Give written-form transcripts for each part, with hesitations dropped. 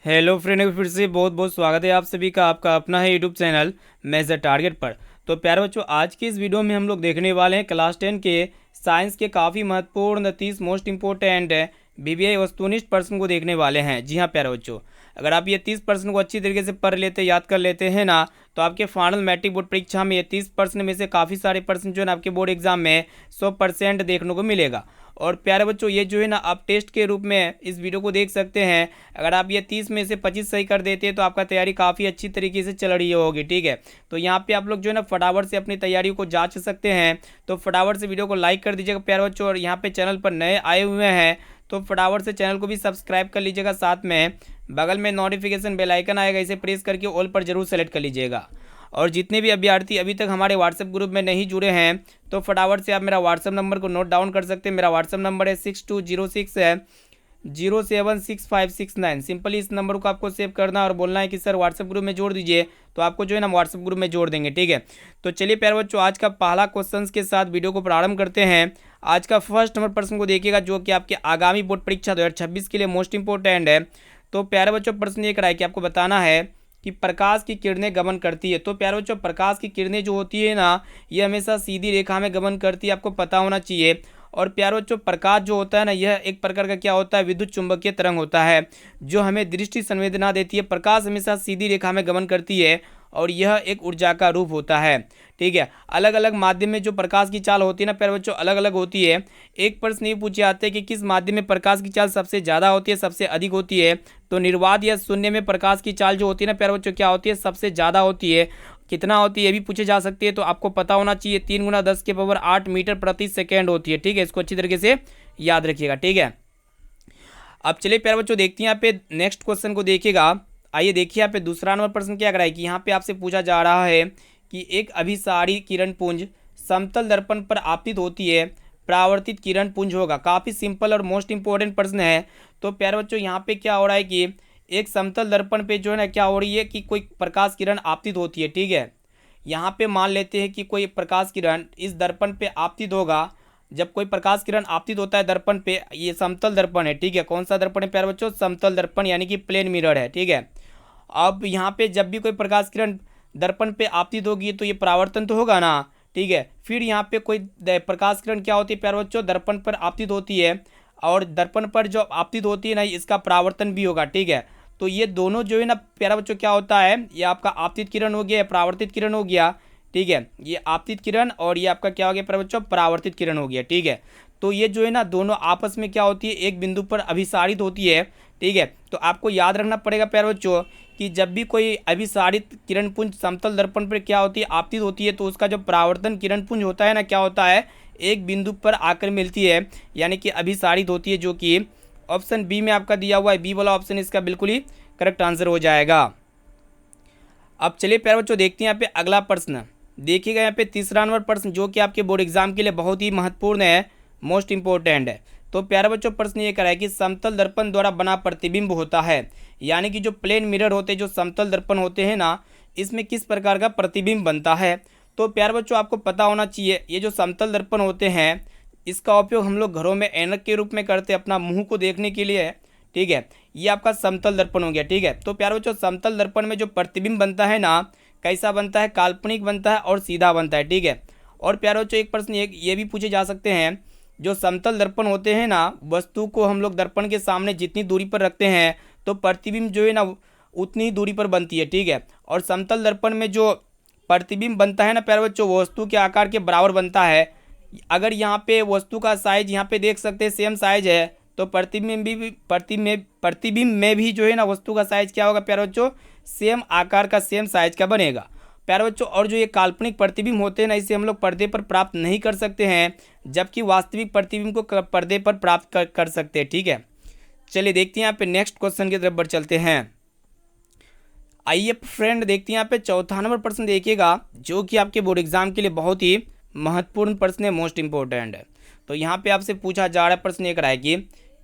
Hello friend, फिर से बहुत बहुत स्वागत है आप सभी का आपका अपना है यूट्यूब चैनल मेजर टारगेट पर। तो प्यारे बच्चों, आज की इस वीडियो में हम लोग देखने वाले हैं क्लास 10 के साइंस के काफ़ी महत्वपूर्ण 30 मोस्ट इंपॉर्टेंट बीबीआई वस्तुनिष्ठ प्रश्न को देखने वाले हैं। जी हाँ प्यारे बच्चों, अगर आप ये 30 प्रश्न को अच्छी तरीके से पढ़ लेते, याद कर लेते हैं ना, तो आपके फाइनल मैट्रिक बोर्ड परीक्षा में ये 30 प्रश्न में से काफ़ी सारे प्रश्न जो है ना आपके बोर्ड एग्जाम में 100% देखने को मिलेगा। और प्यारे बच्चों, ये जो है ना आप टेस्ट के रूप में इस वीडियो को देख सकते हैं। अगर आप ये 30 में से 25 सही कर देते हैं तो आपका तैयारी काफ़ी अच्छी तरीके से चल रही होगी। ठीक है, तो यहाँ पे आप लोग जो है ना फटाफट से अपनी तैयारी को जांच सकते हैं। तो फटाफट से वीडियो को लाइक कर दीजिएगा प्यारे बच्चों, और यहाँ पे चैनल पर नए आए हुए हैं तो फटाफट से चैनल को भी सब्सक्राइब कर लीजिएगा। साथ में बगल में नोटिफिकेशन बेल आइकन आएगा, इसे प्रेस करके ऑल पर जरूर सेलेक्ट कर लीजिएगा। और जितने भी अभ्यर्थी अभी तक हमारे व्हाट्सएप ग्रुप में नहीं जुड़े हैं तो फटाफट से आप मेरा व्हाट्सएप नंबर को नोट डाउन कर सकते हैं। मेरा व्हाट्सएप नंबर है 6206 है 076569। सिंपली इस नंबर को आपको सेव करना और बोलना है कि सर व्हाट्सएप ग्रुप में जोड़ दीजिए, तो आपको जो है ना व्हाट्सएप ग्रुप में जोड़ देंगे। ठीक है, तो चलिए प्यारे बच्चों, आज का पहला क्वेश्चन के साथ वीडियो को प्रारंभ करते हैं। आज का फर्स्ट नंबर प्रश्न को देखिएगा, जो कि आपके आगामी बोर्ड परीक्षा 2026 के लिए मोस्ट इंपॉर्टेंट है। तो प्यारे बच्चों, प्रश्न ये कराए कि आपको बताना है कि प्रकाश की किरणें गमन करती है। तो प्यारे बच्चों, प्रकाश की किरणें जो होती है ना, ये हमेशा सीधी रेखा में गमन करती है, आपको पता होना चाहिए। और प्यारे बच्चों, प्रकाश जो होता है ना, यह एक प्रकार का क्या होता है, विद्युत चुंबकीय तरंग होता है जो हमें दृष्टि संवेदना देती है। प्रकाश हमेशा सीधी रेखा में गमन करती है और यह एक ऊर्जा का रूप होता है। ठीक है, अलग अलग माध्यम में जो प्रकाश की चाल होती है ना प्यारे बच्चों, अलग अलग होती है। एक प्रश्न ये पूछे जाते हैं कि किस माध्यम में प्रकाश की चाल सबसे ज़्यादा होती है, सबसे अधिक होती है। तो निर्वात या शून्य में प्रकाश की चाल जो होती है ना प्यारे बच्चों, क्या होती है, सबसे ज़्यादा होती है। कितना होती है ये भी पूछे जा सकती है, तो आपको पता होना चाहिए 3 × 10⁸ मीटर प्रति सेकेंड होती है। ठीक है, इसको अच्छी तरीके से याद रखिएगा। ठीक है, अब चलिए प्यारे बच्चों देखते हैं यहाँ पे नेक्स्ट क्वेश्चन को देखिएगा। आइए देखिए यहाँ पे दूसरा नंबर प्रश्न क्या कराए कि यहाँ पे आपसे पूछा जा रहा है कि एक अभिसारी किरण पुंज समतल दर्पण पर आपतित होती है, परावर्तित किरण पुंज होगा। काफ़ी सिंपल और मोस्ट इंपॉर्टेंट प्रश्न है। तो प्यारे बच्चों, यहाँ पे क्या हो रहा है कि एक समतल दर्पण पे जो है ना क्या हो रही है कि कोई प्रकाश किरण आपतित होती है। ठीक है, यहाँ पे मान लेते हैं कि कोई प्रकाश किरण इस दर्पण पे आपतित होगा। जब कोई प्रकाश किरण आपतित होता है दर्पण पे, ये समतल दर्पण है। ठीक है, कौन सा दर्पण है प्यारे बच्चों, समतल दर्पण यानी कि प्लेन मिरर है। ठीक है, अब यहाँ पे जब भी कोई प्रकाश किरण दर्पण पे आपतित होगी तो ये परावर्तन तो होगा ना। ठीक है, फिर यहाँ पे कोई प्रकाश किरण क्या होती है प्यारे बच्चों, दर्पण पर आपतित होती है, और दर्पण पर जो आपतित होती है ना, इसका परावर्तन भी होगा। ठीक है, तो ये दोनों जो है ना प्यारे बच्चों क्या होता है, ये आपका आपतित किरण हो गया या परावर्तित किरण हो गया। ठीक है, ये आपतित किरण और ये आपका क्या हो गया प्यारे बच्चों, परावर्तित किरण हो गया। ठीक है, तो ये जो है ना दोनों आपस में क्या होती है, एक बिंदु पर अभिसारित होती है। ठीक है, तो आपको याद रखना पड़ेगा प्यारे बच्चों कि जब भी कोई अभिसारित किरण पुंज समतल दर्पण पर क्या होती है, आपतित होती है, तो उसका जो परावर्तन किरण पुंज होता है ना, क्या होता है, एक बिंदु पर आकर मिलती है, यानी कि अभिसारित होती है, जो कि ऑप्शन बी में आपका दिया हुआ है। बी वाला ऑप्शन इसका बिल्कुल ही करेक्ट आंसर हो जाएगा। अब चलिए प्यारे बच्चों देखते हैं यहाँ पे अगला प्रश्न। देखिएगा यहाँ पे तीसरा नंबर प्रश्न, जो कि आपके बोर्ड एग्जाम के लिए बहुत ही महत्वपूर्ण है, मोस्ट इंपॉर्टेंट है। तो प्यारे बच्चों, प्रश्न ये कराए कि समतल दर्पण द्वारा बना प्रतिबिंब होता है, यानी कि जो प्लेन मिरर होते हैं, जो समतल दर्पण होते हैं ना, इसमें किस प्रकार का प्रतिबिंब बनता है। तो प्यारे बच्चों, आपको पता होना चाहिए, ये जो समतल दर्पण होते हैं इसका उपयोग हम लोग घरों में ऐनक के रूप में करते हैं, अपना मुंह को देखने के लिए। ठीक है, ये आपका समतल दर्पण हो गया। ठीक है, तो प्यारे बच्चों, समतल दर्पण में जो प्रतिबिंब बनता है ना, कैसा बनता है, काल्पनिक बनता है और सीधा बनता है। ठीक है, और प्यारे बच्चों एक प्रश्न ये भी पूछे जा सकते हैं, जो समतल दर्पण होते हैं ना, वस्तु को हम लोग दर्पण के सामने जितनी दूरी पर रखते हैं तो प्रतिबिंब जो है ना उतनी ही दूरी पर बनती है। ठीक है, और समतल दर्पण में जो प्रतिबिंब बनता है ना प्यारे बच्चों, वस्तु के आकार के बराबर बनता है। अगर यहाँ पे वस्तु का साइज यहाँ पे देख सकते हैं सेम साइज है, तो प्रतिबिंब में भी जो है ना वस्तु का साइज क्या होगा प्यारे बच्चों, सेम आकार का, सेम साइज का बनेगा प्यारे बच्चों। और जो ये काल्पनिक प्रतिबिंब होते हैं ना, इसे हम लोग पर्दे पर प्राप्त नहीं कर सकते हैं, जबकि वास्तविक प्रतिबिंब को पर्दे पर प्राप्त कर सकते हैं। ठीक है, चलिए देखते हैं यहाँ पे नेक्स्ट क्वेश्चन की तरफ बढ़ चलते हैं। आइए फ्रेंड देखते हैं यहाँ पे चौथा नंबर प्रश्न देखिएगा, जो कि आपके बोर्ड एग्जाम के लिए बहुत ही महत्वपूर्ण प्रश्न है, मोस्ट इंपॉर्टेंट है। तो यहाँ पे आपसे पूछा जा रहा है, प्रश्न एक रहा है कि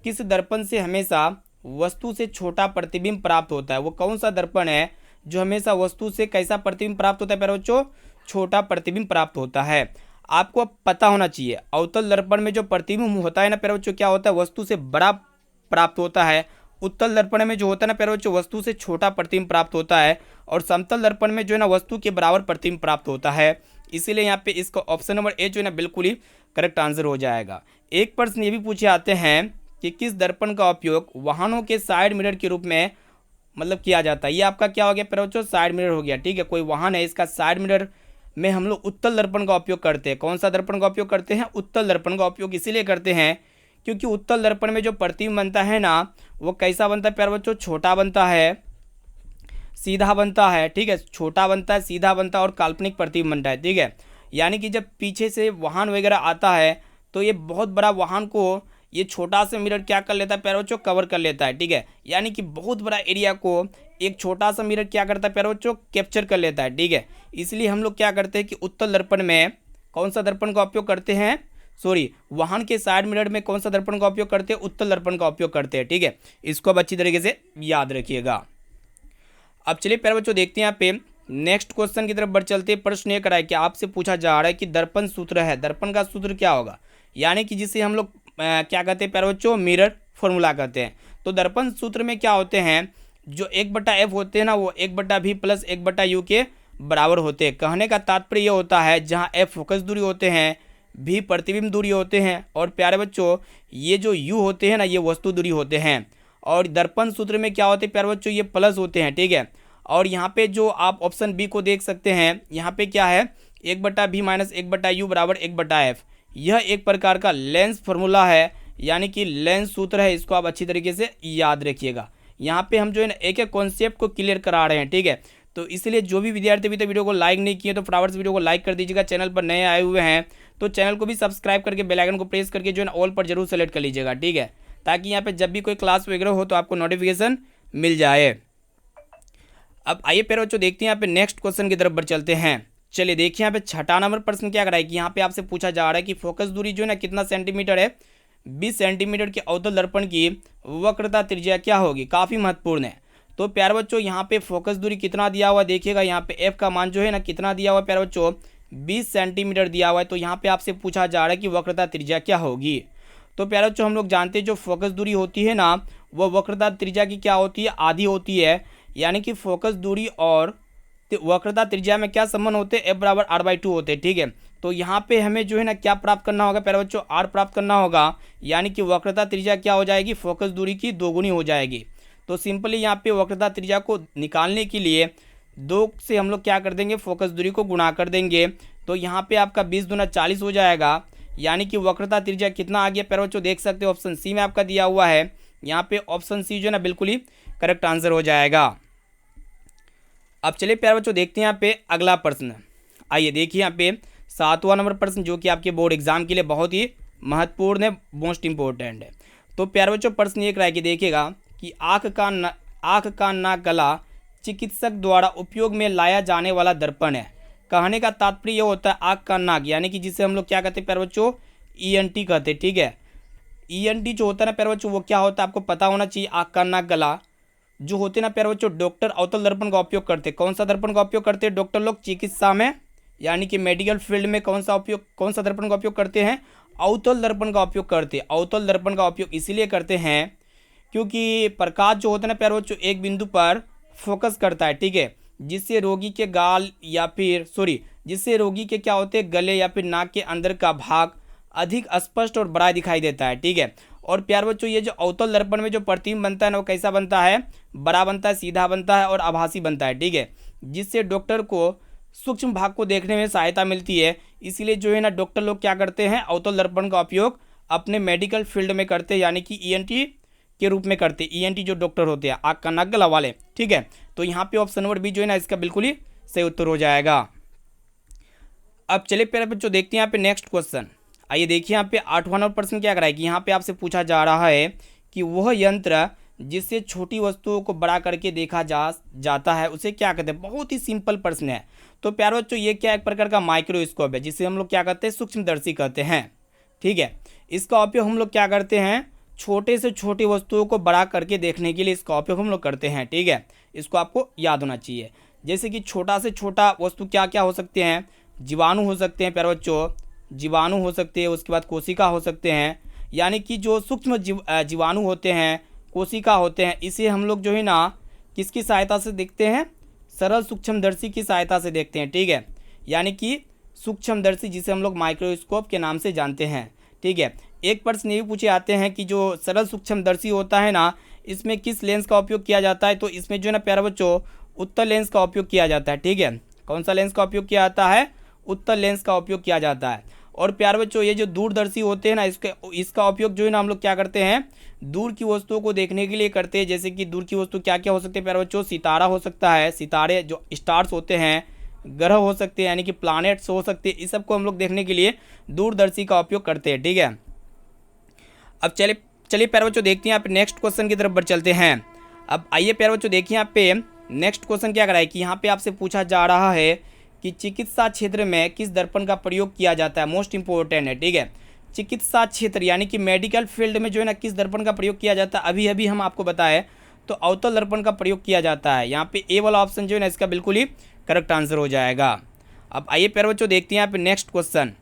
किस दर्पण से हमेशा वस्तु से छोटा प्रतिबिंब प्राप्त होता है। वो कौन सा दर्पण है जो हमेशा वस्तु से कैसा प्रतिबिंब प्राप्त होता है प्यारे बच्चों, छोटा प्रतिबिंब प्राप्त होता है। आपको पता होना चाहिए, अवतल दर्पण में जो प्रतिबिंब होता है ना प्यारे बच्चों, क्या होता है, वस्तु से बड़ा प्राप्त होता है, उत्तल दर्पण में जो होता है ना प्यारे बच्चों, वस्तु से छोटा प्रतिबिंब प्राप्त होता है और समतल दर्पण में जो है ना वस्तु के बराबर प्रतिबिंब प्राप्त होता है। इसीलिए यहाँ पे इसका ऑप्शन नंबर ए जो है ना बिल्कुल ही करेक्ट आंसर हो जाएगा। एक प्रश्न ये भी पूछे आते हैं कि किस दर्पण का उपयोग वाहनों के साइड मिरर के रूप में मतलब किया जाता है। ये आपका क्या हो गया प्यारे बच्चों, साइड मिरर हो गया। ठीक है, कोई वाहन है, इसका साइड मिरर में हम लोग उत्तल दर्पण का उपयोग करते हैं। कौन सा दर्पण का उपयोग करते हैं? उत्तल दर्पण का उपयोग इसीलिए करते हैं क्योंकि उत्तल दर्पण में जो प्रतिबिंब बनता है ना, वो कैसा बनता है प्यारे बच्चों, छोटा बनता है, सीधा बनता है। ठीक है, छोटा बनता है, सीधा बनता है और काल्पनिक प्रतिबिंब बनता है। ठीक है, यानी कि जब पीछे से वाहन वगैरह आता है तो ये बहुत बड़ा वाहन को ये छोटा सा मिरर क्या कर लेता है प्यारे बच्चों, कवर कर लेता है। ठीक है, यानी कि बहुत बड़ा एरिया को एक छोटा सा मिरर क्या करता है प्यारे बच्चों, कैप्चर कर लेता है। ठीक है, इसलिए हम लोग क्या करते हैं कि उत्तल दर्पण में कौन सा दर्पण का उपयोग करते हैं, वाहन के साइड मिरर में कौन सा दर्पण का उपयोग करते हैं, उत्तल दर्पण का उपयोग करते हैं। ठीक है, इसको अब अच्छी तरीके से याद रखिएगा। अब चलिए प्यारे बच्चों देखते हैं यहाँ पे नेक्स्ट क्वेश्चन की तरफ बढ़ चलते हैं। प्रश्न ये कराए कि आपसे पूछा जा रहा है कि दर्पण सूत्र है, दर्पण का सूत्र क्या होगा, यानी कि जिसे हम लोग क्या कहते हैं प्यारे बच्चों, मिरर फॉर्मूला कहते हैं। तो दर्पण सूत्र में क्या होते हैं, जो 1/f होते हैं ना, वो 1/v प्लस 1/u के बराबर होते हैं। कहने का तात्पर्य ये होता है जहाँ f फोकस दूरी होते हैं, v प्रतिबिंब दूरी होते हैं और प्यारे बच्चों ये जो u होते हैं ना, ये वस्तु दूरी होते हैं। और दर्पण सूत्र में क्या होते हैं प्यारे बच्चों, ये प्लस होते हैं। ठीक है, और यहाँ पे जो आप ऑप्शन बी को देख सकते हैं, यहाँ पे क्या है 1/v माइनस 1/u बराबर 1/f। यह एक प्रकार का लेंस फार्मूला है, यानी कि लेंस सूत्र है। इसको आप अच्छी तरीके से याद रखिएगा। यहाँ पे हम जो है ना एक एक कॉन्सेप्ट को क्लियर करा रहे हैं। ठीक है, तो इसलिए जो भी विद्यार्थी अभी तक वीडियो को लाइक नहीं किए तो फटाफट से वीडियो को लाइक कर दीजिएगा। चैनल पर नए आए हुए हैं तो चैनल को भी सब्सक्राइब करके बेल आइकन को प्रेस करके जो है ना ऑल पर जरूर सेलेक्ट कर लीजिएगा। ठीक है, ताकि यहाँ पे जब भी कोई क्लास वगैरह हो तो आपको नोटिफिकेशन मिल जाए। अब आइए प्यारे बच्चों देखते हैं यहाँ पे नेक्स्ट क्वेश्चन की तरफ बढ़ चलते हैं। चलिए देखिए यहाँ पे छठा नंबर प्रश्न क्या कराए कि यहाँ पे आपसे पूछा जा रहा है कि फोकस दूरी जो है ना कितना सेंटीमीटर है, 20 सेंटीमीटर के अवतल दर्पण की वक्रता त्रिज्या क्या होगी। काफ़ी महत्वपूर्ण है। तो प्यारे बच्चों यहाँ पे फोकस दूरी कितना दिया हुआ देखिएगा, यहाँ पे एफ का मान जो है ना कितना दिया हुआ प्यारे बच्चों, 20 सेंटीमीटर दिया हुआ है। तो यहाँ पे आपसे पूछा जा रहा है कि वक्रता त्रिज्या क्या होगी। तो प्यारे बच्चों हम लोग जानते हैं जो फोकस दूरी होती है ना, वो वक्रता त्रिज्या की क्या होती है, आधी होती है। यानी कि फोकस दूरी और वक्रता त्रिज्या में क्या संबंध होते हैं, f बराबर r/2 होते हैं। ठीक है, तो यहाँ पे हमें जो है ना क्या प्राप्त करना होगा प्यारे बच्चों, r प्राप्त करना होगा। यानी कि वक्रता त्रिज्या क्या हो जाएगी, फोकस दूरी की दोगुनी हो जाएगी। तो सिंपली यहाँ पे वक्रता त्रिज्या को निकालने के लिए 2 से हम लोग क्या कर देंगे, फोकस दूरी को गुणा कर देंगे। तो यहाँ पे आपका 20 दूना 40 हो जाएगा। यानी कि वक्रता त्रिज्या कितना आ गया प्यारे बच्चों, देख सकते हो ऑप्शन सी में आपका दिया हुआ है। यहाँ पे ऑप्शन सी जो है ना बिल्कुल ही करेक्ट आंसर हो जाएगा। अब चलिए प्यारे बच्चों देखते हैं यहाँ पे अगला प्रश्न। आइए देखिए यहाँ पे 7वां नंबर प्रश्न, जो कि आपके बोर्ड एग्जाम के लिए बहुत ही महत्वपूर्ण है, मोस्ट इंपॉर्टेंट है। तो प्यारे बच्चों प्रश्न ये कराए कि देखिएगा कि आँख कान नाक गला चिकित्सक द्वारा उपयोग में लाया जाने वाला दर्पण है। कहने का तात्पर्य ये होता है आँख कान नाक, यानी कि जिसे हम लोग क्या कहते हैं प्यारे बच्चों, ENT कहते हैं। ठीक है, ENT जो होता है ना प्यारे बच्चों, वो क्या होता है आपको पता होना चाहिए। आँख कान नाक गला जो होते हैं ना प्यारे बच्चों, डॉक्टर अवतल दर्पण का उपयोग करते हैं। कौन सा दर्पण का उपयोग करते हैं डॉक्टर लोग चिकित्सा में, यानी कि मेडिकल फील्ड में कौन सा दर्पण का उपयोग करते हैं, अवतल दर्पण का उपयोग करते हैं। अवतल दर्पण का उपयोग इसीलिए करते हैं क्योंकि प्रकाश जो होता है ना प्यारे बच्चों, एक बिंदु पर फोकस करता है। ठीक है, जिससे रोगी के जिससे रोगी के क्या होते हैं, गले या फिर नाक के अंदर का भाग अधिक स्पष्ट और बड़ा दिखाई देता है। ठीक है, और प्यारे बच्चों ये जो अवतल दर्पण में जो प्रतिबिंब बनता है ना, वो कैसा बनता है, बड़ा बनता है, सीधा बनता है और आभासी बनता है। ठीक है, जिससे डॉक्टर को सूक्ष्म भाग को देखने में सहायता मिलती है। इसीलिए जो है ना डॉक्टर लोग क्या करते हैं, अवतल दर्पण का उपयोग अपने मेडिकल फील्ड में करते हैं, यानी कि ENT के रूप में करते हैं। ENT जो डॉक्टर होते हैं, आँख कान नाक गला वाले। ठीक है, तो यहाँ पे ऑप्शन नंबर बी जो है ना इसका बिल्कुल ही सही उत्तर हो जाएगा। अब चलिए प्यारे बच्चों देखते हैं यहाँ पे नेक्स्ट क्वेश्चन। आइए देखिए यहाँ पे 8वां नंबर प्रश्न क्या कराएगी। यहाँ पे आपसे पूछा जा रहा है कि वह यंत्र जिससे छोटी वस्तुओं को बड़ा करके देखा जाता है उसे क्या कहते हैं। बहुत ही सिंपल प्रश्न है। तो प्यारे बच्चों ये क्या एक प्रकार का माइक्रोस्कोप है, जिसे हम लोग क्या कहते हैं, सूक्ष्मदर्शी कहते हैं। ठीक है, इसका उपयोग हम लोग क्या करते हैं, छोटे से छोटी वस्तुओं को बड़ा करके देखने के लिए इसका उपयोग हम लोग करते हैं। ठीक है, इसको आपको याद होना चाहिए। जैसे कि छोटा से छोटा वस्तु क्या क्या हो सकते हैं, जीवाणु हो सकते हैं प्यारे बच्चों, जीवाणु हो सकते हैं, उसके बाद कोशिका हो सकते हैं। यानी कि जो सूक्ष्म जीवाणु होते हैं कोशिका होते हैं, इसे हम लोग जो है ना किसकी सहायता से देखते हैं, सरल सूक्ष्मदर्शी की सहायता से देखते हैं, ठीक है, यानी कि सूक्ष्मदर्शी जिसे हम लोग माइक्रोस्कोप के नाम से जानते हैं, ठीक है। एक प्रश्न ये भी पूछे आते हैं कि जो सरल सूक्ष्मदर्शी होता है ना, इसमें किस लेंस का उपयोग किया जाता है, तो इसमें जो है ना प्यारे बच्चों उत्तल लेंस का उपयोग किया जाता है, ठीक है। कौन सा लेंस का उपयोग किया जाता है, उत्तल लेंस का उपयोग किया जाता है। और प्यारे बच्चों ये जो दूरदर्शी होते हैं ना, इसका उपयोग जो है ना हम लोग क्या करते हैं, दूर की वस्तुओं को देखने के लिए करते हैं। जैसे कि दूर की वस्तु क्या क्या हो सकते हैं प्यारे बच्चों, सितारा हो सकता है, सितारे जो स्टार्स होते हैं, ग्रह हो सकते हैं यानी कि प्लैनेट्स हो सकते हैं, इस सब को हम लोग देखने के लिए दूरदर्शी का उपयोग करते हैं, ठीक है। अब चलिए प्यारे बच्चों देखते हैं यहाँ पे नेक्स्ट क्वेश्चन की तरफ बढ़ चलते हैं। अब आइए प्यारे बच्चों देखिए यहाँ पे नेक्स्ट क्वेश्चन क्या कराए कि यहाँ पे आपसे पूछा जा रहा है कि चिकित्सा क्षेत्र में किस दर्पण का प्रयोग किया जाता है, मोस्ट इंपॉर्टेंट है, ठीक है। चिकित्सा क्षेत्र यानी कि मेडिकल फील्ड में जो है ना किस दर्पण का प्रयोग किया जाता है, अभी अभी हम आपको बताए तो अवतल दर्पण का प्रयोग किया जाता है। यहाँ पे ए वाला ऑप्शन जो है ना इसका बिल्कुल ही करेक्ट आंसर हो जाएगा। अब आइए प्यारे बच्चों देखते हैं यहाँ पे नेक्स्ट क्वेश्चन।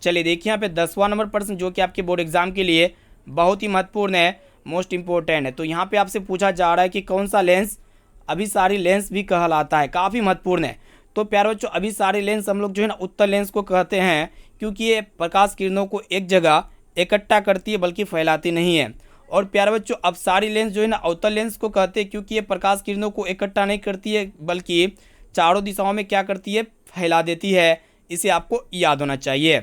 चलिए देखिए यहाँ पे 10वां नंबर प्रश्न जो कि आपके बोर्ड एग्जाम के लिए बहुत ही महत्वपूर्ण है, मोस्ट इंपॉर्टेंट है। तो यहाँ पे आपसे पूछा जा रहा है कि कौन सा लेंस अभिसारी लेंस भी कहलाता है, काफ़ी महत्वपूर्ण है। तो प्यारे बच्चों अभिसारी लेंस हम लोग जो है ना उत्तल लेंस को कहते हैं, क्योंकि ये प्रकाश किरणों को एक जगह इकट्ठा करती है बल्कि फैलाती नहीं है। और प्यारे बच्चों अपसारी लेंस जो है ना अवतल लेंस को कहते हैं, क्योंकि ये प्रकाश किरणों को इकट्ठा नहीं करती है बल्कि चारों दिशाओं में क्या करती है, फैला देती है। इसे आपको याद होना चाहिए।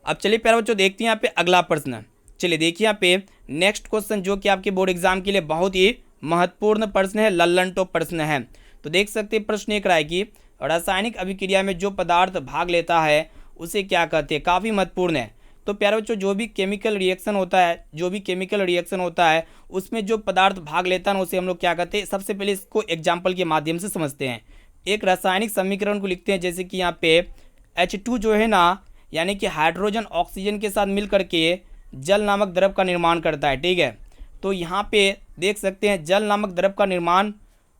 अब चलिए प्यारे बच्चों देखते हैं यहाँ पे अगला प्रश्न। चलिए देखिए यहाँ पे नेक्स्ट क्वेश्चन जो कि आपके बोर्ड एग्जाम के लिए बहुत ही महत्वपूर्ण प्रश्न है, लल्लन टॉप प्रश्न है। तो देख सकते हैं प्रश्न एक रहा है कि रासायनिक अभिक्रिया में जो पदार्थ भाग लेता है उसे क्या कहते हैं, काफ़ी महत्वपूर्ण है। तो प्यारे बच्चों जो भी केमिकल रिएक्शन होता है उसमें जो पदार्थ भाग लेता है ना उसे हम लोग क्या कहते हैं। सबसे पहले इसको एग्जाम्पल के माध्यम से समझते हैं। एक रासायनिक समीकरण को लिखते हैं, जैसे कि यहाँ पे H2 जो है ना यानी कि हाइड्रोजन ऑक्सीजन के साथ मिल करके जल नामक द्रव का निर्माण करता है, ठीक है। तो यहाँ पे देख सकते हैं जल नामक द्रव का निर्माण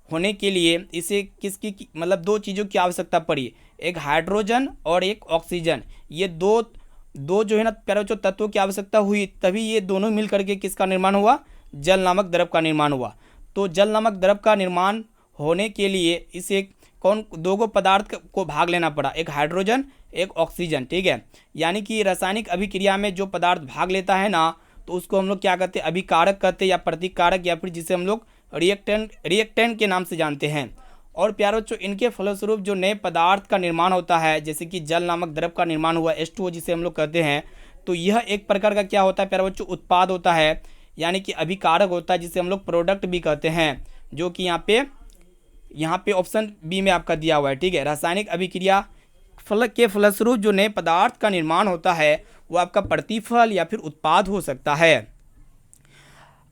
होने के लिए इसे किसकी मतलब दो चीज़ों की आवश्यकता पड़ी, एक हाइड्रोजन और एक ऑक्सीजन। ये दो जो है ना प्यारे बच्चों तत्वों की आवश्यकता हुई, तभी ये दोनों मिल करके किसका निर्माण हुआ, जल नामक द्रव का निर्माण हुआ। तो जल नामक द्रव का निर्माण होने के लिए इसे दो पदार्थ को भाग लेना पड़ा, एक हाइड्रोजन एक ऑक्सीजन, ठीक है। यानी कि रासायनिक अभिक्रिया में जो पदार्थ भाग लेता है ना तो उसको हम लोग क्या कहते हैं, अभिकारक कहते हैं या प्रतिकारक, या फिर जिसे हम लोग रिएक्टेंट के नाम से जानते हैं। और प्यारे बच्चों इनके फलस्वरूप जो नए पदार्थ का निर्माण होता है, जैसे कि जल नामक द्रव का निर्माण हुआ H2O जिसे हम लोग कहते हैं, तो यह एक प्रकार का क्या होता है प्यारे बच्चों, उत्पाद होता है, यानी कि अभिकारक होता है, जिसे हम लोग प्रोडक्ट भी कहते हैं, जो कि यहाँ पे ऑप्शन बी में आपका दिया हुआ है, ठीक है। रासायनिक अभिक्रिया के फलस्वरूप जो नए पदार्थ का निर्माण होता है वो आपका प्रतिफल या फिर उत्पाद हो सकता है।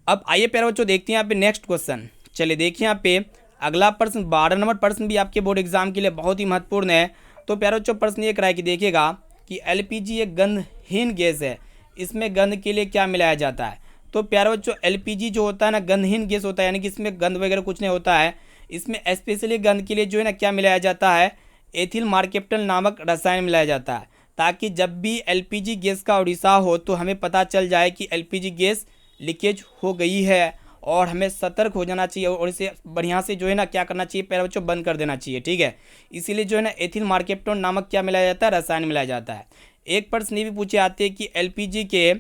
अब आइए प्यारे बच्चों देखते हैं यहाँ पे नेक्स्ट क्वेश्चन। चलिए देखिए यहाँ पे अगला प्रश्न 12 नंबर प्रश्न भी आपके बोर्ड एग्जाम के लिए बहुत ही महत्वपूर्ण है। तो प्यारे बच्चों प्रश्न ये कराए कि देखिएगा कि LPG एक गंधहीन गैस है, इसमें गंध के लिए क्या मिलाया जाता है। तो प्यारे बच्चों LPG जो होता है ना गंधहीन गैस होता है, यानी कि इसमें गंध वगैरह कुछ नहीं होता है। इसमें स्पेशली गंध के लिए जो है ना क्या मिलाया जाता है, एथिल मार्केप्टन नामक रसायन मिलाया जाता है, ताकि जब भी LPG गैस का रिसाव हो तो हमें पता चल जाए कि LPG गैस लीकेज हो गई है और हमें सतर्क हो जाना चाहिए और इसे बढ़िया से जो है ना क्या करना चाहिए प्यारे बच्चों, बंद कर देना चाहिए, ठीक है। इसीलिए जो है ना एथिल मार्केप्टन नामक क्या मिलाया जाता है, रसायन मिलाया जाता है। एक प्रश्न ये भी पूछे आते हैं कि LPG के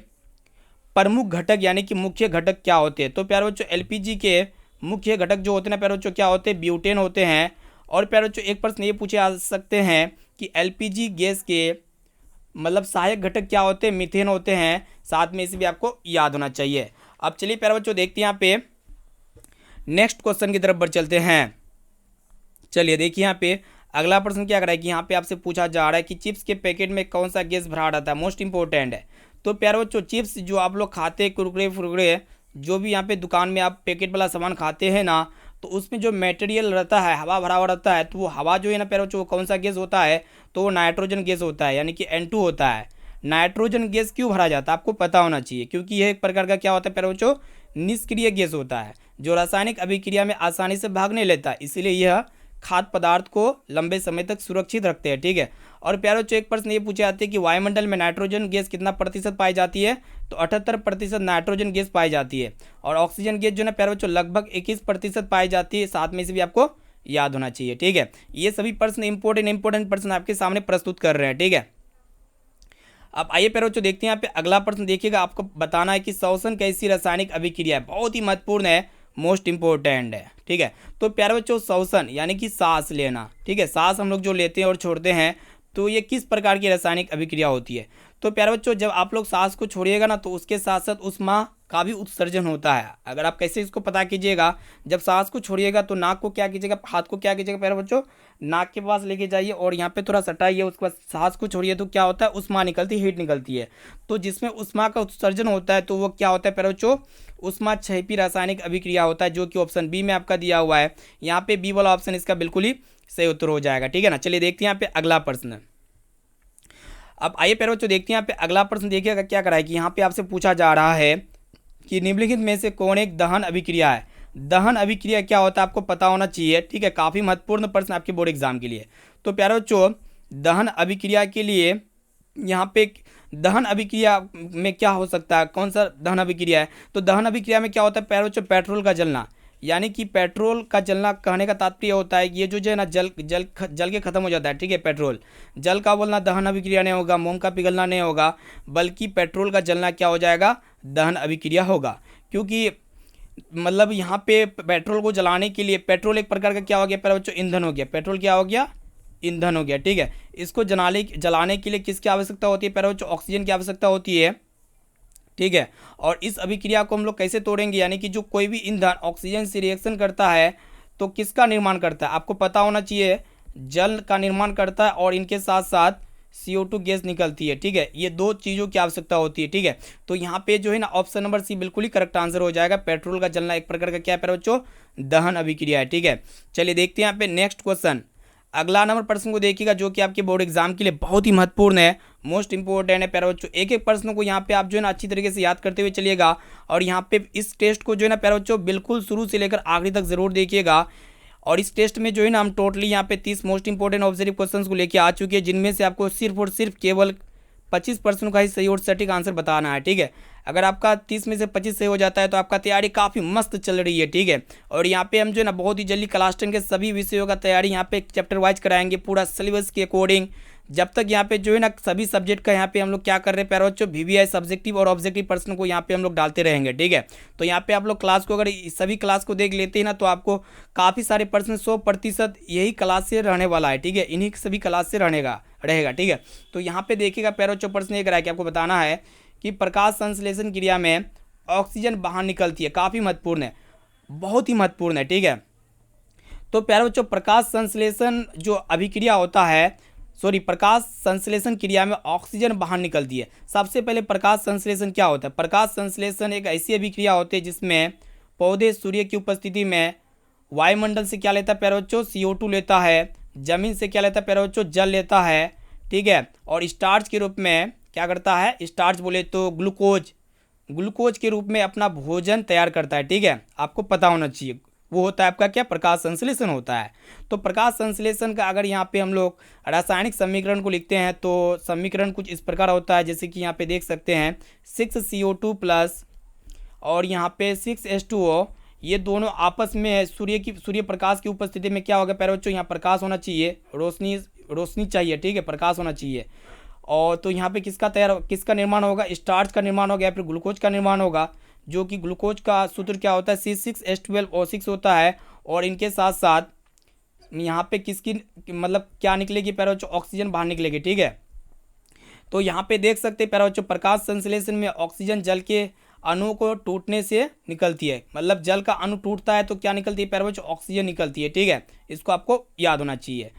प्रमुख घटक यानी कि मुख्य घटक क्या होते हैं। तो प्यारे बच्चों LPG के मुख्य घटक जो होते हैं ना प्यारे बच्चों क्या होते हैं, ब्यूटेन होते हैं। और प्यारे बच्चों एक प्रश्न ये पूछे आ सकते हैं कि LPG गैस के मतलब सहायक घटक क्या होते हैं, मीथेन होते हैं, साथ में इसे भी आपको याद होना चाहिए। अब चलिए प्यारे बच्चों देखते हैं यहाँ पे नेक्स्ट क्वेश्चन की तरफ बढ़ चलते हैं। चलिए देखिए यहाँ पे अगला प्रश्न क्या कर रहा है कि यहाँ पे आपसे पूछा जा रहा है कि चिप्स के पैकेट में कौन सा गैस भरा रहता है, मोस्ट इंपॉर्टेंट है। तो प्यारे बच्चों चिप्स जो आप लोग खाते हैं, कुरकुरे फुरकुरे जो भी यहाँ पे दुकान में आप पैकेट वाला सामान खाते हैं ना, तो उसमें जो मटेरियल रहता है हवा भरा हुआ रहता है, तो वो हवा जो है ना प्यारे बच्चों वो कौन सा गैस होता है, तो वो नाइट्रोजन गैस होता है, यानी कि N2 होता है। नाइट्रोजन गैस क्यों भरा जाता है आपको पता होना चाहिए, क्योंकि यह एक प्रकार का क्या होता है प्यारे बच्चों, निष्क्रिय गैस होता है, जो रासायनिक अभिक्रिया में आसानी से भाग नहीं लेता, इसीलिए यह खाद्य पदार्थ को लंबे समय तक सुरक्षित रखते हैं। ठीक है। और प्यारे बच्चों एक प्रश्न ये पूछे जाते हैं कि वायुमंडल में नाइट्रोजन गैस कितना प्रतिशत पाई जाती है, तो 78% नाइट्रोजन गैस पाई जाती है। और ऑक्सीजन गैस जो है प्यारे बच्चों लगभग 21% पाई जाती है। साथ में से भी आपको याद होना चाहिए। ठीक है। ये सभी प्रश्न इंपॉर्टेंट प्रश्न आपके सामने प्रस्तुत कर रहे हैं। ठीक है। अब आइए प्यारे बच्चों देखते हैं यहाँ पे अगला प्रश्न। देखिएगा, आपको बताना है कि श्वसन कैसी रासायनिक अभिक्रिया है, बहुत ही महत्वपूर्ण है, मोस्ट इंपॉर्टेंट है। ठीक है। तो प्यारे बच्चों श्वसन यानी कि सांस लेना। ठीक है। सांस हम लोग जो लेते हैं और छोड़ते हैं, तो ये किस प्रकार की रासायनिक अभिक्रिया होती है। तो प्यारे बच्चों जब आप लोग सांस को छोड़िएगा ना, तो उसके साथ साथ ऊष्मा का भी उत्सर्जन होता है। अगर आप कैसे इसको पता कीजिएगा, जब सांस को छोड़िएगा तो नाक को क्या कीजिएगा, हाथ को क्या कीजिएगा प्यारे बच्चों, नाक के पास लेके जाइए और यहाँ पे थोड़ा सटाइए। उसके बाद सांस को छोड़िए तो क्या होता है, ऊष्मा निकलती है, हीट निकलती है। तो जिसमें ऊष्मा का उत्सर्जन होता है तो वो क्या होता है प्यारे बच्चों, ऊष्मा क्षयपी रासायनिक अभिक्रिया होता है, जो कि ऑप्शन बी में आपका दिया हुआ है। यहाँ पे बी वाला ऑप्शन इसका बिल्कुल ही सही उत्तर हो जाएगा। ठीक है ना। चलिए देखते हैं यहाँ पे अगला प्रश्न। अब आइए प्यारे बच्चों देखते हैं यहाँ पे अगला प्रश्न। देखिएगा क्या करा है कि यहाँ पे आपसे पूछा जा रहा है कि निम्नलिखित में से कौन एक दहन अभिक्रिया है। दहन अभिक्रिया क्या होता है आपको पता होना चाहिए। ठीक है। काफ़ी महत्वपूर्ण प्रश्न आपके बोर्ड एग्जाम के लिए। तो प्यारे बच्चों दहन अभिक्रिया के लिए यहाँ पे दहन अभिक्रिया में क्या हो सकता है, कौन सा दहन अभिक्रिया है। तो दहन अभिक्रिया में क्या होता है प्यारे बच्चों, पेट्रोल का जलना। यानी कि पेट्रोल का जलना कहने का तात्पर्य होता है कि ये जो है ना जल के खत्म हो जाता है। ठीक है। पेट्रोल जल का बोलना दहन अभिक्रिया नहीं होगा, मोम का पिघलना नहीं होगा, बल्कि पेट्रोल का जलना क्या हो जाएगा, दहन अभिक्रिया होगा। क्योंकि मतलब यहाँ पे पेट्रोल को जलाने के लिए, पेट्रोल एक प्रकार का क्या हो गया प्यारे बच्चों, ईंधन हो गया। पेट्रोल क्या हो गया, ईंधन हो गया। ठीक है। इसको जलाने के लिए किसकी आवश्यकता होती है प्यारे बच्चों, ऑक्सीजन की आवश्यकता होती है। ठीक है। और इस अभिक्रिया को हम लोग कैसे तोड़ेंगे, यानी कि जो कोई भी ईंधन ऑक्सीजन से रिएक्शन करता है तो किसका निर्माण करता है, आपको पता होना चाहिए, जल का निर्माण करता है और इनके साथ साथ CO2 गैस निकलती है। ठीक है। ये दो चीज़ों की आवश्यकता होती है। ठीक है। तो यहाँ पे जो है ना ऑप्शन नंबर सी बिल्कुल ही करेक्ट आंसर हो जाएगा। पेट्रोल का जलना एक प्रकार का क्या है बच्चों, दहन अभिक्रिया है। ठीक है। चलिए देखते हैं यहाँ पे नेक्स्ट क्वेश्चन। अगला नंबर प्रश्न को देखिएगा, जो कि आपके बोर्ड एग्जाम के लिए बहुत ही महत्वपूर्ण है, मोस्ट इंपॉर्टेंट है प्यारे बच्चों। एक एक प्रश्न को यहाँ पे आप जो है ना अच्छी तरीके से याद करते हुए चलिएगा। और यहाँ पे इस टेस्ट को जो है ना प्यारे बच्चों बिल्कुल शुरू से लेकर आखिरी तक जरूर देखिएगा। और इस टेस्ट में जो है ना हम टोटली यहाँ पे 30 मोस्ट इंपॉर्टेंट ऑब्जेक्टिव क्वेश्चंस को लेके आ चुके हैं, जिनमें से आपको सिर्फ और सिर्फ केवल 25% का ही सही और सटीक आंसर बताना है। ठीक है। अगर आपका 30 में से 25 सही हो जाता है तो आपका तैयारी काफ़ी मस्त चल रही है। ठीक है। और यहाँ पे हम जो है ना बहुत ही जल्दी क्लास 10 के सभी विषयों का तैयारी यहाँ पे चैप्टर वाइज कराएंगे, पूरा सिलेबस के अकॉर्डिंग। जब तक यहाँ पे जो है ना सभी सब्जेक्ट का यहाँ पे हम लोग क्या कर रहे हैं प्यारे बच्चों, VVI सब्जेक्टिव और ऑब्जेक्टिव प्रश्न को यहाँ पे हम लोग डालते रहेंगे। ठीक है। तो यहाँ पे आप लोग क्लास को अगर सभी क्लास को देख लेते हैं ना, तो आपको काफ़ी सारे प्रश्न 100% यही क्लास से रहने वाला है। ठीक है। इन्हीं सभी क्लास से रहेगा। ठीक है। तो यहाँ पे देखिएगा प्यारे बच्चों प्रश्न ये करा है कि आपको बताना है कि प्रकाश संश्लेषण क्रिया में ऑक्सीजन बाहर निकलती है। काफ़ी महत्वपूर्ण है, बहुत ही महत्वपूर्ण है। ठीक है। तो प्यारे बच्चों प्रकाश संश्लेषण जो अभिक्रिया होता है, प्रकाश संश्लेषण क्रिया में ऑक्सीजन बाहर निकलती है। सबसे पहले प्रकाश संश्लेषण क्या होता है, प्रकाश संश्लेषण एक ऐसी अभिक्रिया होती है जिसमें पौधे सूर्य की उपस्थिति में वायुमंडल से क्या लेता है प्यारे बच्चों, CO2 लेता है, जमीन से क्या लेता है प्यारे बच्चों, जल लेता है। ठीक है। और स्टार्च के रूप में क्या करता है, स्टार्च बोले तो ग्लूकोज के रूप में अपना भोजन तैयार करता है। ठीक है। आपको पता होना चाहिए, वो होता है आपका क्या, प्रकाश संश्लेषण होता है। तो प्रकाश संश्लेषण का अगर यहाँ पे हम लोग रासायनिक समीकरण को लिखते हैं तो समीकरण कुछ इस प्रकार होता है, जैसे कि यहाँ पे देख सकते हैं 6CO2 प्लस और यहाँ पे 6H2O, ये दोनों आपस में सूर्य प्रकाश की उपस्थिति में क्या होगा प्यारे बच्चों, यहाँ प्रकाश होना चाहिए, रोशनी चाहिए। ठीक है। प्रकाश होना चाहिए। और तो यहाँ पे किसका निर्माण होगा, स्टार्च का निर्माण होगा या फिर ग्लूकोज का निर्माण होगा, जो कि ग्लूकोज का सूत्र क्या होता है, C6H12O6 होता है। और इनके साथ साथ यहाँ पे किसकी मतलब क्या निकलेगी प्यारे बच्चों, ऑक्सीजन बाहर निकलेगी। ठीक है। तो यहाँ पे देख सकते हैं प्यारे बच्चों प्रकाश संश्लेषण में ऑक्सीजन जल के अणु को टूटने से निकलती है। मतलब जल का अणु टूटता है तो क्या निकलती है प्यारे बच्चों, ऑक्सीजन निकलती है। ठीक है। इसको आपको याद होना चाहिए।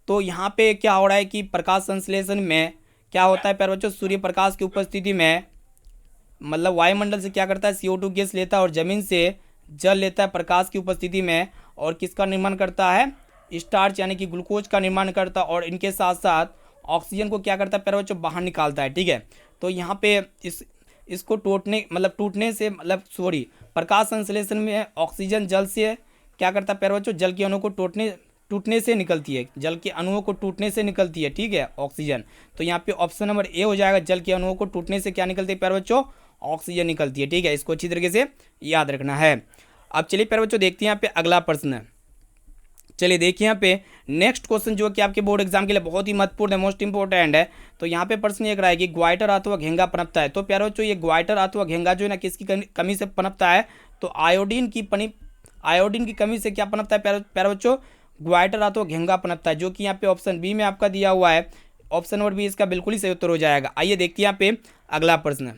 तो यहाँ पे क्या हो रहा है कि प्रकाश संश्लेषण में क्या होता है प्यारे बच्चों, सूर्य प्रकाश की उपस्थिति में मतलब वायुमंडल से क्या करता है, CO2 गैस लेता है और जमीन से जल लेता है प्रकाश की उपस्थिति में, और किसका निर्माण करता है, स्टार्च यानी कि ग्लूकोज का निर्माण करता है। और इनके साथ साथ ऑक्सीजन को क्या करता है प्यारे बच्चों, बाहर निकालता है। ठीक है। तो यहाँ पे इसको टूटने से प्रकाश संश्लेषण में ऑक्सीजन जल से क्या करता है प्यारे बच्चों, जल के अणु को टूटने से निकलती है, जल के अणुओं को टूटने से निकलती है, ठीक है, ऑक्सीजन। तो यहाँ पे ऑप्शन नंबर ए हो जाएगा, जल के अणुओं को टूटने से क्या निकलती है प्यारे बच्चों, ऑक्सीजन निकलती है, ठीक है। इसको अच्छी तरीके से याद रखना है। अब चलिए प्यारे बच्चों देखते हैं यहाँ पे अगला प्रश्न। चलिए देखिए यहाँ पे नेक्स्ट क्वेश्चन जो कि आपके बोर्ड एग्जाम के लिए बहुत ही महत्वपूर्ण है, मोस्ट इंपॉर्टेंट है। तो यहाँ पे प्रश्न ये रहा है कि ग्वाइटर अथवा घेंगा पनपता है। तो प्यारे बच्चों ये ग्वाइटर अथवा घेंगा जो है ना किसकी कमी से पनपता है, तो आयोडीन की कमी से क्या पनपता है प्यारे बच्चों, ग्वाइटर अथवा घेंगा पनपता है, जो कि यहाँ पे ऑप्शन बी में आपका दिया हुआ है। ऑप्शन नंबर बी इसका बिल्कुल ही सही उत्तर हो जाएगा। आइए देखते हैं यहाँ पे अगला प्रश्न।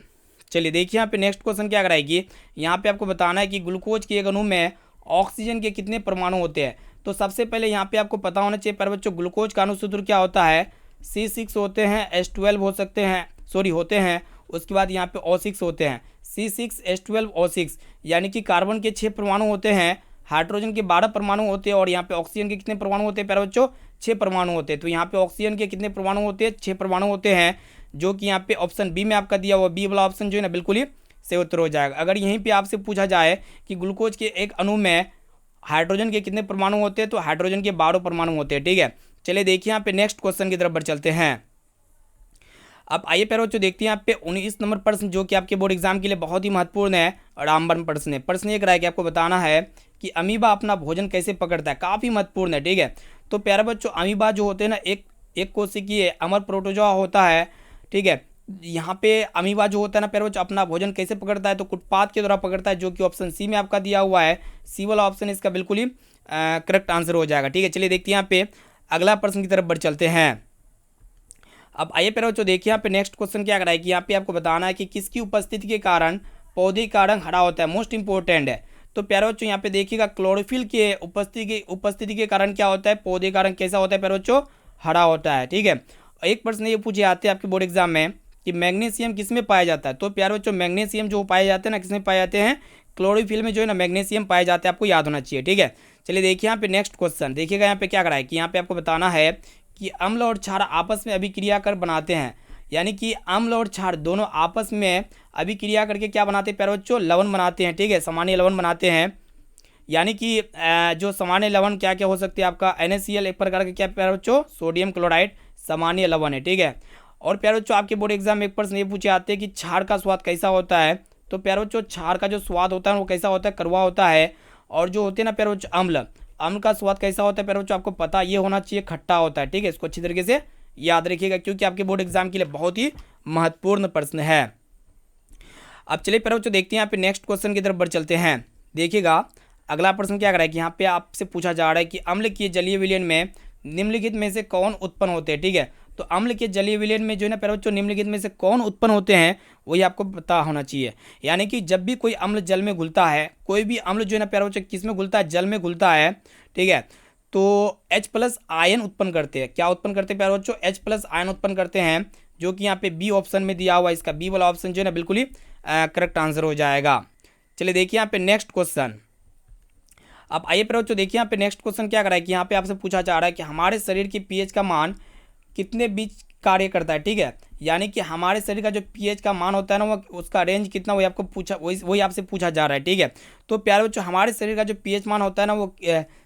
चलिए देखिए यहाँ पे नेक्स्ट क्वेश्चन क्या कराएगी, यहाँ पे आपको बताना है कि ग्लूकोज के एक अणु में ऑक्सीजन के कितने परमाणु होते हैं। तो सबसे पहले यहाँ पे आपको पता होना चाहिए प्यारे बच्चों, ग्लूकोज का अणुसूत्र क्या होता है, C6 होते हैं, H12 हो सकते हैं, होते हैं। उसके बाद यहाँ पे O6 होते हैं, C6 H12 O6, यानी कि कार्बन के 6 परमाणु होते हैं, हाइड्रोजन के 12 परमाणु होते हैं, और यहाँ पे ऑक्सीजन के कितने परमाणु होते हैं प्यारे बच्चों, 6 परमाणु होते हैं। तो यहाँ पे ऑक्सीजन के कितने परमाणु होते हैं, 6 परमाणु होते हैं, जो कि यहाँ पे ऑप्शन बी में आपका दिया हुआ, बी वाला ऑप्शन जो है ना बिल्कुल ही सही उत्तर हो जाएगा। अगर यहीं पे आपसे पूछा जाए कि ग्लूकोज के एक अणु में हाइड्रोजन के कितने परमाणु होते हैं, तो हाइड्रोजन के 12 परमाणु होते हैं, ठीक है। चलिए देखिए यहाँ पे नेक्स्ट क्वेश्चन की तरफ बढ़ चलते हैं। अब आइए प्यारे बच्चों देखते हैं यहाँ पे 19 नंबर प्रश्न जो कि आपके बोर्ड एग्जाम के लिए बहुत ही महत्वपूर्ण है, रामबन प्रश्न है। प्रश्न ये है कि आपको बताना है कि अमीबा अपना भोजन कैसे पकड़ता है, काफ़ी महत्वपूर्ण है, ठीक है। तो प्यारे बच्चों अमीबा जो होते हैं ना एक कोशिकीय अमर प्रोटोजोआ होता है, ठीक है। यहाँ पे अमीबा जो होता है ना प्यारे बच्चों अपना भोजन कैसे पकड़ता है, तो कुटपात के द्वारा पकड़ता है, जो कि ऑप्शन सी में आपका दिया हुआ है। सी वाला ऑप्शन इसका बिल्कुल ही करेक्ट आंसर हो जाएगा, ठीक है। चलिए देखते हैं यहाँ पे अगला प्रश्न की तरफ बढ़ चलते हैं। अब आइए प्यारे बच्चों देखिए यहाँ पे नेक्स्ट क्वेश्चन क्या कराए कि यहाँ पे आपको बताना है कि किसकी उपस्थिति के कारण पौधे का रंग हरा होता है, मोस्ट इंपॉर्टेंट है। तो प्यारे बच्चों यहाँ पे देखिएगा क्लोरोफिल के उपस्थिति के कारण क्या होता है, पौधे का रंग कैसा होता है प्यारे बच्चों, हरा होता है, ठीक है। एक प्रश्न ये पूछे जाते हैं आपके बोर्ड एग्जाम में कि मैग्नीशियम किस में पाया जाता है। तो प्यारे बच्चों मैग्नीशियम जो पाए जाते हैं ना, किस में पाए जाते हैं, क्लोरोफिल में जो है ना मैग्नीशियम पाए जाते हैं, आपको याद होना चाहिए, ठीक है। चलिए देखिए यहाँ पे नेक्स्ट क्वेश्चन देखिएगा, यहाँ पे क्या कराए कि यहाँ पे आपको बताना है कि अम्ल और क्षार आपस में अभिक्रिया कर बनाते हैं, यानी कि अम्ल और क्षार दोनों आपस में अभिक्रिया करके क्या बनाते हैं प्यारे बच्चों, लवण बनाते हैं, ठीक है, सामान्य लवण बनाते हैं। यानी कि जो सामान्य लवण क्या क्या हो सकते हैं आपका, NaCl एक प्रकार का क्या प्यारे बच्चों, सोडियम क्लोराइड सामान्य लवण है, ठीक है। और प्यारे बच्चों आपके बोर्ड एग्जाम में एक प्रश्न ये पूछे आते हैं कि क्षार का स्वाद कैसा होता है। तो प्यारे बच्चों क्षार का जो स्वाद होता है वो कैसा होता है, कड़वा होता है। और जो होते हैं ना प्यारे बच्चों अम्ल का स्वाद कैसा होता है प्यारे बच्चों, आपको पता ये होना चाहिए, खट्टा होता है, ठीक है। इसको अच्छी तरीके से याद रखिएगा क्योंकि आपके बोर्ड एग्जाम के लिए बहुत ही महत्वपूर्ण प्रश्न है। अब चलिए प्यारे बच्चों देखते हैं यहाँ पे नेक्स्ट क्वेश्चन की तरफ बढ़ चलते हैं। देखिएगा अगला प्रश्न क्या कर रहा है कि यहाँ पे आपसे पूछा जा रहा है कि अम्ल के जलीय विलयन में निम्नलिखित में से कौन उत्पन्न होते हैं, ठीक है। तो अम्ल के जलीय विलयन में जो है ना प्यारे बच्चों निम्नलिखित में से कौन उत्पन्न होते हैं वही आपको पता होना चाहिए। यानी कि जब भी कोई अम्ल जल में घुलता है, कोई भी अम्ल जो है ना प्यारे बच्चों किस में घुलता है, जल में घुलता है, ठीक है। तो H+ आयन उत्पन्न करते हैं, क्या उत्पन्न करते हैं प्यारे बच्चों, H+ आयन उत्पन्न करते हैं, जो कि यहाँ पे बी ऑप्शन में दिया हुआ है। इसका बी वाला ऑप्शन जो है ना बिल्कुल ही करेक्ट आंसर हो जाएगा। चलिए देखिए यहाँ पे नेक्स्ट क्वेश्चन। अब आइए प्यारे बच्चों देखिए यहाँ पे नेक्स्ट क्वेश्चन क्या कर रहा है कि यहाँ पे आपसे पूछा जा रहा है कि हमारे शरीर की pH का मान कितने बीच कार्य करता है, ठीक है। यानी कि हमारे शरीर का जो pH का मान होता है ना वो उसका रेंज कितना वही आपको वही आपसे पूछा जा रहा है, ठीक है। तो प्यारे बच्चों हमारे शरीर का जो pH मान होता है ना वो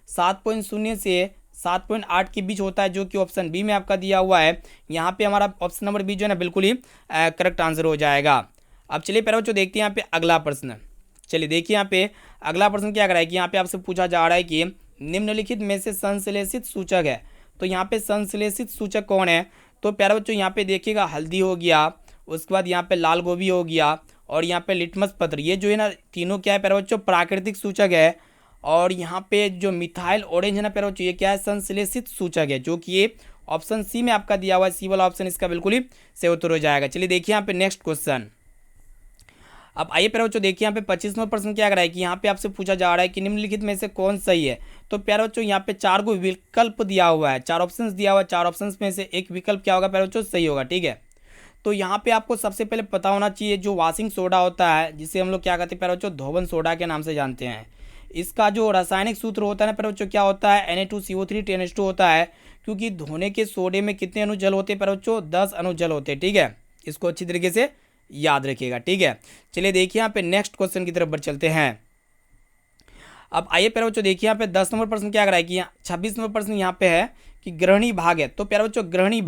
7.0 से 7.8 के बीच होता है, जो कि ऑप्शन बी में आपका दिया हुआ है। यहाँ पे हमारा ऑप्शन नंबर बी जो है ना बिल्कुल ही करेक्ट आंसर हो जाएगा। अब चलिए प्यारे बच्चों देखते हैं यहाँ पे अगला प्रश्न। चलिए देखिए यहाँ पे अगला प्रश्न क्या कर रहा है कि यहाँ पे आपसे पूछा जा रहा है कि निम्नलिखित में से संश्लेषित सूचक है। तो यहाँ पे संश्लेषित सूचक कौन है। तो प्यारे बच्चों यहाँ पे देखिएगा हल्दी हो गया, उसके बाद यहाँ पे लाल गोभी हो गया, और यहाँ पे लिटमस पत्र, ये जो है ना तीनों क्या है प्यारे बच्चों, प्राकृतिक सूचक है। और यहाँ पे जो मिथाइल ऑरेंज है ना प्यारे बच्चों, ये क्या है, संश्लेषित सूचक है, जो कि ये ऑप्शन सी में आपका दिया हुआ है। सी वाला ऑप्शन इसका बिल्कुल ही सही उत्तर हो जाएगा। चलिए देखिए यहाँ पे नेक्स्ट क्वेश्चन। अब आइए प्यारे बच्चों देखिए यहाँ पे 25वां प्रश्न क्या कर रहा है कि यहाँ पे आपसे पूछा जा रहा है कि निम्नलिखित में से कौन सही है। तो प्यारे बच्चों यहाँ पे 4 को विकल्प दिया हुआ है, 4 ऑप्शंस दिया हुआ है, 4 ऑप्शंस में से एक विकल्प क्या होगा प्यारे बच्चों, सही होगा, ठीक है। तो यहाँ पे आपको सबसे पहले पता होना चाहिए जो वॉशिंग सोडा होता है, जिसे हम लोग क्या कहते हैं प्यारे बच्चों, धोवन सोडा के नाम से जानते हैं। इसका जो रासायनिक सूत्र होता है ना प्यारे बच्चों, क्या होता है, Na2CO3 10H2 होता है, क्योंकि धोने के सोडे में कितने अणु जल होते हैं प्यारे बच्चों, 10 अणु जल होते हैं, ठीक है। इसको अच्छी तरीके से याद रखिएगा, ठीक है। चलिए देखिए यहाँ पे नेक्स्ट क्वेश्चन की तरफ बढ़ चलते हैं। अब आइए प्यारे बच्चों देखिए यहाँ पे 10 नंबर प्रश्न क्या कर रहा है कि यहाँ 26 नंबर प्रश्न यहाँ पे है कि ग्रहणी भाग है। तो प्यारे बच्चों ग्रहणी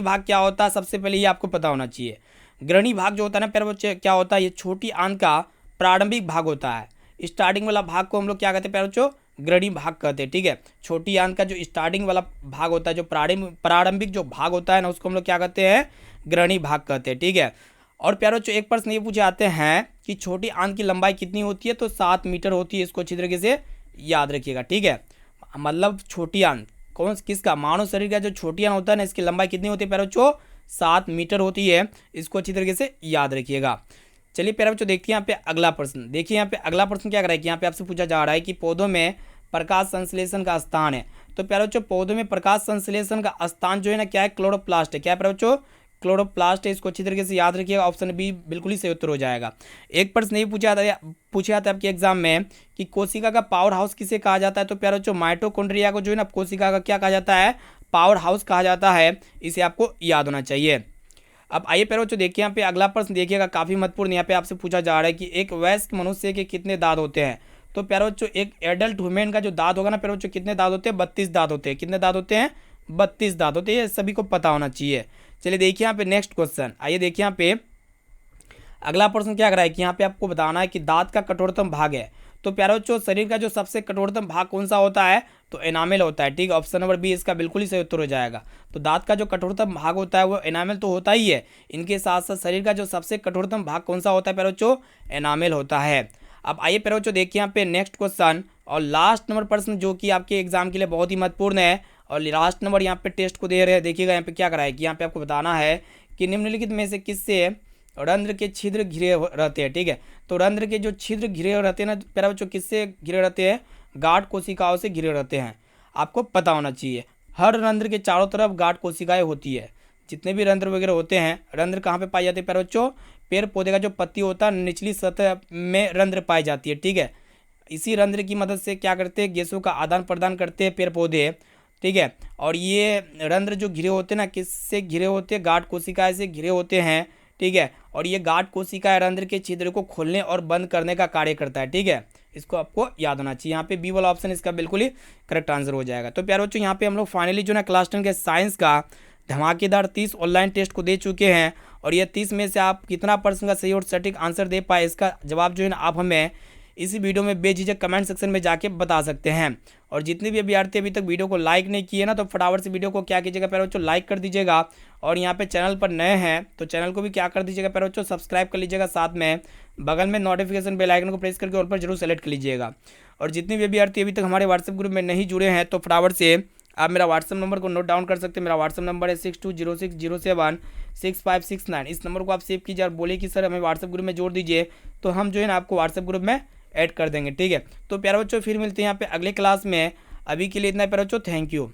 भाग क्या होता है, सबसे पहले ये आपको पता होना चाहिए। ग्रहणी भाग जो होता है ना प्यारे बच्चों क्या होता है, ये छोटी आंत का प्रारंभिक भाग होता है। स्टार्टिंग वाला भाग को हम लोग क्या कहते हैं प्यारे बच्चों, ग्रहणी भाग कहते हैं। ठीक है, छोटी आंत का जो स्टार्टिंग वाला भाग होता है, जो प्रारंभिक जो भाग होता है ना, उसको हम लोग क्या कहते हैं, ग्रहणी भाग कहते हैं। ठीक है, और प्यारे बच्चों एक प्रश्न ये पूछे जाते हैं कि छोटी आंत की लंबाई कितनी होती है, तो 7 मीटर होती है। इसको अच्छी तरीके से याद रखिएगा। ठीक है, मतलब छोटी आंत किसका, मानव शरीर का जो छोटी आंत होता है ना, इसकी लंबाई कितनी होती है प्यारे बच्चों, 7 मीटर होती है। इसको अच्छी तरीके से याद रखिएगा। चलिए प्यारे बच्चों देखते हैं यहाँ पे अगला प्रश्न। देखिए यहाँ पे अगला प्रश्न क्या कर रहा है कि यहाँ पे आपसे पूछा जा रहा है कि पौधों में प्रकाश संश्लेषण का स्थान है। तो प्यारे बच्चों पौधों में प्रकाश संश्लेषण का स्थान जो है ना क्या है, क्लोरोप्लास्ट है। क्या है प्यारे बच्चों, क्लोरोप्लास्ट है। इसको अच्छी तरीके से याद रखिएगा। ऑप्शन बी बिल्कुल ही सही उत्तर हो जाएगा। एक प्रश्न नहीं पूछा था आपके एग्जाम में कि कोशिका का पावर हाउस किसे कहा जाता है। तो प्यारे बच्चों माइटोकॉन्ड्रिया को जो है ना कोशिका का क्या कहा जाता है, पावर हाउस कहा जाता है। इसे आपको याद होना चाहिए। अब आइए प्यारे बच्चों देखिए यहाँ पे अगला प्रश्न देखिएगा, काफी महत्वपूर्ण। यहाँ पे आपसे पूछा जा रहा है कि एक वयस्क मनुष्य के कितने दांत होते हैं। तो प्यारे बच्चों एक एडल्ट ह्यूमन का जो दांत होगा ना प्यारे बच्चों, कितने दांत होते हैं, 32 दांत होते हैं। कितने दांत होते हैं, 32 दांत होते हैं। ये सभी को पता होना चाहिए। चलिए देखिए यहाँ पे नेक्स्ट क्वेश्चन। आइए देखिए यहाँ पे अगला प्रश्न क्या कर रहा है कि यहाँ पे आपको बताना है कि दांत का कठोरतम भाग है। तो प्यारे बच्चों शरीर का जो सबसे कठोरतम भाग कौन सा होता है, तो एनामेल होता है। ठीक है, ऑप्शन नंबर बी इसका बिल्कुल ही सही उत्तर हो जाएगा। तो दांत का जो कठोरतम भाग होता है वो एनामेल तो होता ही है। इनके साथ साथ शरीर का जो सबसे कठोरतम भाग कौन सा होता है प्यारे बच्चों, एनामेल होता है। अब आइए प्यारे बच्चों देखिए यहाँ पे नेक्स्ट क्वेश्चन और लास्ट नंबर प्रश्न जो कि आपके एग्जाम के लिए बहुत ही महत्वपूर्ण है और लास्ट नंबर यहाँ पे टेस्ट को दे रहे हैं। देखिएगा यहाँ पे क्या करा है कि यहाँ पे आपको बताना है कि निम्नलिखित में से किससे रंध्र के छिद्र घिरे रहते हैं। ठीक है, तो रंध्र के जो छिद्र घिरे रहते हैं ना प्यारे बच्चों, किससे घिरे रहते हैं, गाढ़ कोशिकाओं से घिरे रहते हैं। आपको पता होना चाहिए हर रंध्र के चारों तरफ गाढ़ कोशिकाएं होती है। जितने भी रंध्र वगैरह होते हैं, रंध्र कहाँ पे पाई जाती है प्यारे बच्चों, पेड़ पौधे का जो पत्ती होता है निचली सतह में रंध्र पाई जाती है। ठीक है, इसी रंध्र की मदद से क्या करते हैं, गैसों का आदान प्रदान करते हैं पेड़ पौधे। ठीक है, और ये रंध्र जो घिरे होते हैं ना, किससे घिरे होते हैं, गाढ़ कोशिकाएं से घिरे होते हैं। ठीक है, और ये गाढ़ कोशिकाएं रंध्र के छिद्र को खोलने और बंद करने का कार्य करता है। ठीक है, इसको आपको याद होना चाहिए। यहाँ पे बी वाला ऑप्शन इसका बिल्कुल ही करेक्ट आंसर हो जाएगा। तो प्यारे बच्चों यहाँ पे हम लोग फाइनली जो ना क्लास 10 के साइंस का धमाकेदार 30 ऑनलाइन टेस्ट को दे चुके हैं और ये 30 में से आप कितना परसेंट का सही और सटीक आंसर दे पाए, इसका जवाब जो है ना आप हमें इसी वीडियो में बेझिझक कमेंट सेक्शन में जाके बता सकते हैं। और जितने भी अभ्यर्थी अभी तक वीडियो को लाइक नहीं किए ना, तो फटाफट से वीडियो को क्या कीजिएगा प्यारे बच्चों, लाइक कर दीजिएगा। और यहाँ पे चैनल पर नए हैं तो चैनल को भी क्या कर दीजिएगा प्यारे बच्चों, सब्सक्राइब कर लीजिएगा। साथ में बगल में नोटिफिकेशन बेल आइकन को प्रेस करके ऑल पर जरूर सेलेक्ट कर लीजिएगा। और जितने भी अभ्यर्थी अभी तक हमारे व्हाट्सएप ग्रुप में नहीं जुड़े हैं तो फटाफट से आप मेरा व्हाट्सएप नंबर को नोट डाउन कर सकते हैं। मेरा व्हाट्सएप नंबर है 6206076569। इस नंबर को आप सेव कीजिए और बोलिए कि सर हमें व्हाट्सएप ग्रुप में जोड़ दीजिए, तो हम जो है ना आपको व्हाट्सएप ग्रुप में ऐड कर देंगे। ठीक है, तो प्यारे बच्चों फिर मिलते हैं यहाँ पे अगले क्लास में। अभी के लिए इतना प्यारे बच्चों, थैंक यू।